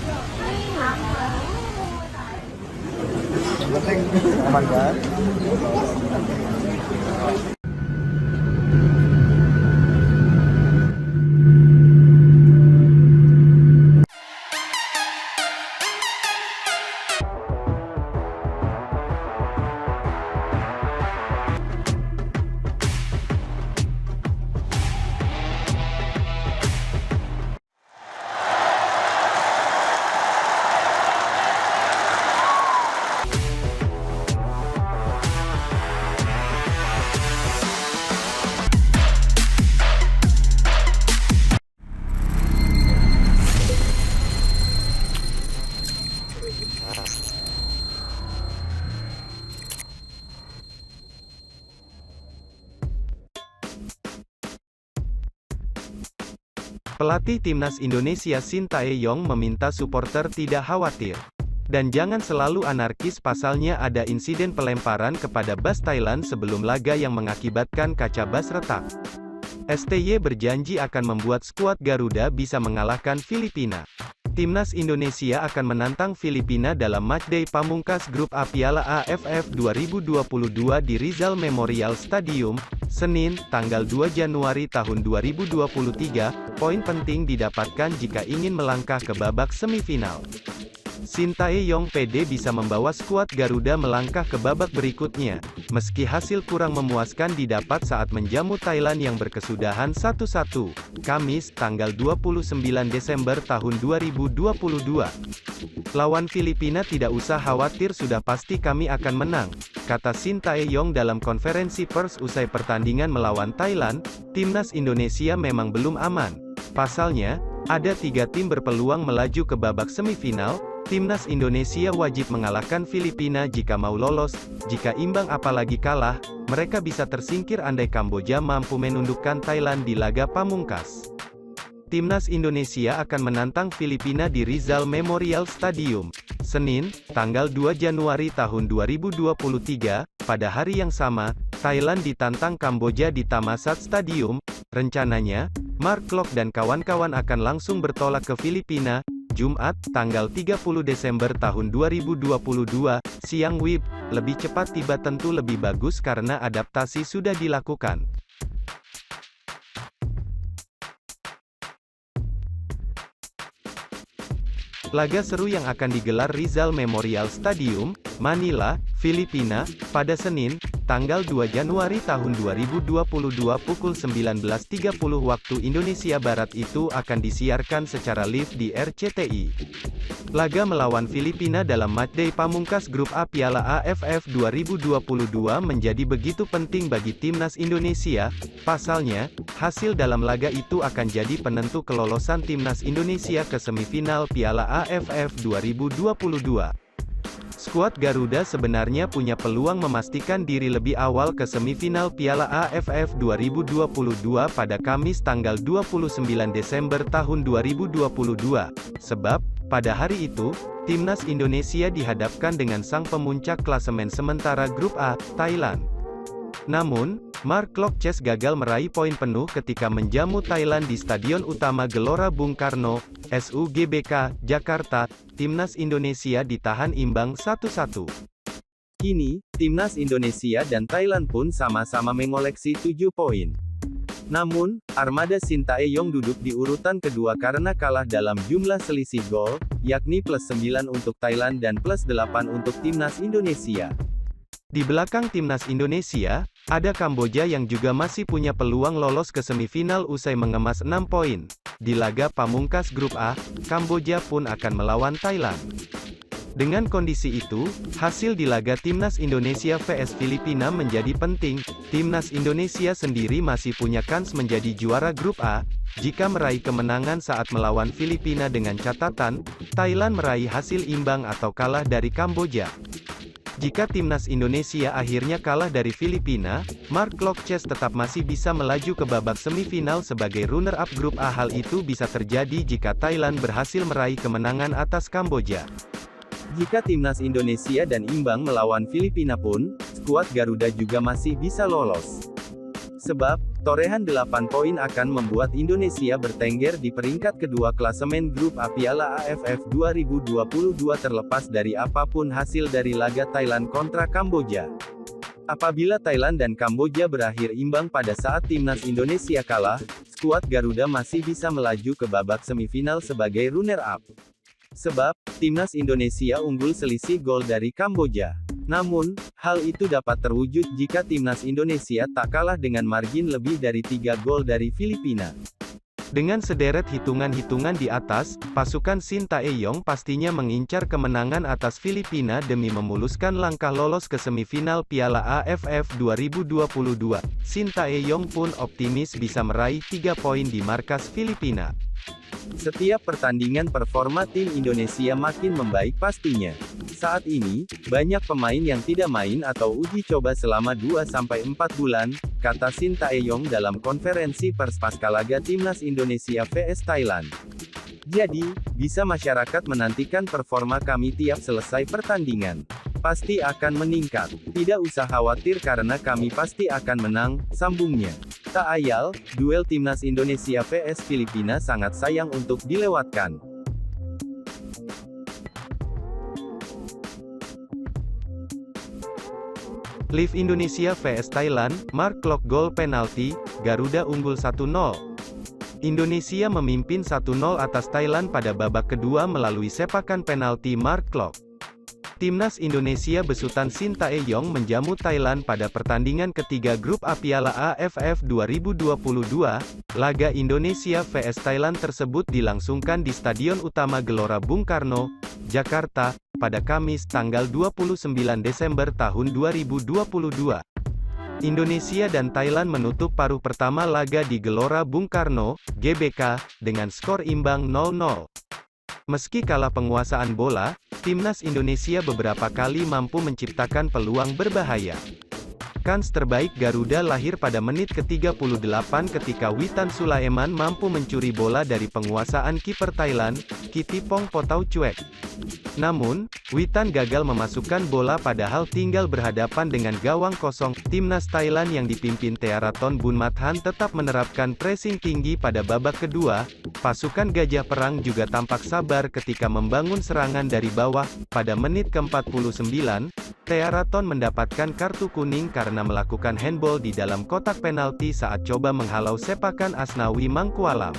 Yang penting aman kan? Pelatih Timnas Indonesia Shin Tae-yong meminta supporter tidak khawatir. Dan jangan selalu anarkis, pasalnya ada insiden pelemparan kepada bas Thailand sebelum laga yang mengakibatkan kaca bas retak. STY berjanji akan membuat skuad Garuda bisa mengalahkan Filipina. Timnas Indonesia akan menantang Filipina dalam matchday pamungkas grup A Piala AFF 2022 di Rizal Memorial Stadium, Senin, tanggal 2 Januari tahun 2023. Poin penting didapatkan jika ingin melangkah ke babak semifinal. Shin Tae-yong pede bisa membawa skuad Garuda melangkah ke babak berikutnya, meski hasil kurang memuaskan didapat saat menjamu Thailand yang berkesudahan 1-1, Kamis, tanggal 29 Desember tahun 2022. Lawan Filipina tidak usah khawatir, sudah pasti kami akan menang, kata Shin Tae-yong dalam konferensi pers usai pertandingan melawan Thailand. Timnas Indonesia memang belum aman. Pasalnya, ada 3 tim berpeluang melaju ke babak semifinal. Timnas Indonesia wajib mengalahkan Filipina jika mau lolos. Jika imbang apalagi kalah, mereka bisa tersingkir andai Kamboja mampu menundukkan Thailand di laga pamungkas. Timnas Indonesia akan menantang Filipina di Rizal Memorial Stadium, Senin, tanggal 2 Januari tahun 2023. Pada hari yang sama, Thailand ditantang Kamboja di Thammasat Stadium. Rencananya, Mark Klok dan kawan-kawan akan langsung bertolak ke Filipina, Jumat, tanggal 30 Desember tahun 2022, siang WIB. Lebih cepat tiba tentu lebih bagus karena adaptasi sudah dilakukan. Laga seru yang akan digelar Rizal Memorial Stadium, Manila, Filipina, pada Senin, tanggal 2 Januari tahun 2022 pukul 19.30 waktu Indonesia Barat itu akan disiarkan secara live di RCTI. Laga melawan Filipina dalam matchday pamungkas grup A Piala AFF 2022 menjadi begitu penting bagi Timnas Indonesia. Pasalnya, hasil dalam laga itu akan jadi penentu kelolosan Timnas Indonesia ke semifinal Piala AFF 2022. Skuad Garuda sebenarnya punya peluang memastikan diri lebih awal ke semifinal Piala AFF 2022 pada Kamis tanggal 29 Desember tahun 2022. Sebab, pada hari itu, Timnas Indonesia dihadapkan dengan sang pemuncak klasemen sementara Grup A, Thailand. Namun, Mark Klok gagal meraih poin penuh ketika menjamu Thailand di Stadion Utama Gelora Bung Karno, SUGBK, Jakarta. Timnas Indonesia ditahan imbang 1-1. Kini, Timnas Indonesia dan Thailand pun sama-sama mengoleksi 7 poin. Namun, armada Shin Tae-yong duduk di urutan kedua karena kalah dalam jumlah selisih gol, yakni +9 untuk Thailand dan +8 untuk Timnas Indonesia. Di belakang Timnas Indonesia, ada Kamboja yang juga masih punya peluang lolos ke semifinal usai mengemas 6 poin. Di laga pamungkas Grup A, Kamboja pun akan melawan Thailand. Dengan kondisi itu, hasil di laga Timnas Indonesia vs Filipina menjadi penting. Timnas Indonesia sendiri masih punya kans menjadi juara Grup A, jika meraih kemenangan saat melawan Filipina dengan catatan, Thailand meraih hasil imbang atau kalah dari Kamboja. Jika Timnas Indonesia akhirnya kalah dari Filipina, Mark Klok tetap masih bisa melaju ke babak semifinal sebagai runner-up Grup A. Hal itu bisa terjadi jika Thailand berhasil meraih kemenangan atas Kamboja. Jika Timnas Indonesia dan imbang melawan Filipina pun, skuad Garuda juga masih bisa lolos. Sebab, Torehan 8 poin akan membuat Indonesia bertengger di peringkat kedua klasemen grup A Piala AFF 2022 terlepas dari apapun hasil dari laga Thailand kontra Kamboja. Apabila Thailand dan Kamboja berakhir imbang pada saat timnas Indonesia kalah, skuad Garuda masih bisa melaju ke babak semifinal sebagai runner-up. Sebab, timnas Indonesia unggul selisih gol dari Kamboja. Namun, hal itu dapat terwujud jika timnas Indonesia tak kalah dengan margin lebih dari 3 gol dari Filipina. Dengan sederet hitungan-hitungan di atas, pasukan Sintayong pastinya mengincar kemenangan atas Filipina demi memuluskan langkah lolos ke semifinal Piala AFF 2022. Sintayong pun optimis bisa meraih 3 poin di markas Filipina. Setiap pertandingan performa tim Indonesia makin membaik pastinya. Saat ini, banyak pemain yang tidak main atau uji coba selama 2-4 bulan, kata Sintayong dalam konferensi pers pasca laga timnas Indonesia vs Thailand. Jadi, bisa masyarakat menantikan performa kami tiap selesai pertandingan. Pasti akan meningkat. Tidak usah khawatir karena kami pasti akan menang, sambungnya. Tak ayal, duel timnas Indonesia vs Filipina sangat sayang untuk dilewatkan. Live Indonesia vs Thailand, Mark Klok gol penalti, Garuda unggul 1-0. Indonesia memimpin 1-0 atas Thailand pada babak kedua melalui sepakan penalti Mark Klok. Timnas Indonesia besutan Sintayong menjamu Thailand pada pertandingan ketiga grup A Piala AFF 2022. Laga Indonesia vs Thailand tersebut dilangsungkan di Stadion Utama Gelora Bung Karno, Jakarta, pada Kamis tanggal 29 Desember tahun 2022. Indonesia dan Thailand menutup paruh pertama laga di Gelora Bung Karno, GBK, dengan skor imbang 0-0. Meski kalah penguasaan bola, timnas Indonesia beberapa kali mampu menciptakan peluang berbahaya. Kans terbaik Garuda lahir pada menit ke-38 ketika Witan Sulaiman mampu mencuri bola dari penguasaan kiper Thailand, Kittipong Potaucuek. Namun, Witan gagal memasukkan bola padahal tinggal berhadapan dengan gawang kosong. Timnas Thailand yang dipimpin Thearaton Bunmathan tetap menerapkan pressing tinggi pada babak kedua. Pasukan Gajah Perang juga tampak sabar ketika membangun serangan dari bawah. Pada menit ke-49, Thearaton mendapatkan kartu kuning karena melakukan handball di dalam kotak penalti saat coba menghalau sepakan Asnawi Mangkualam.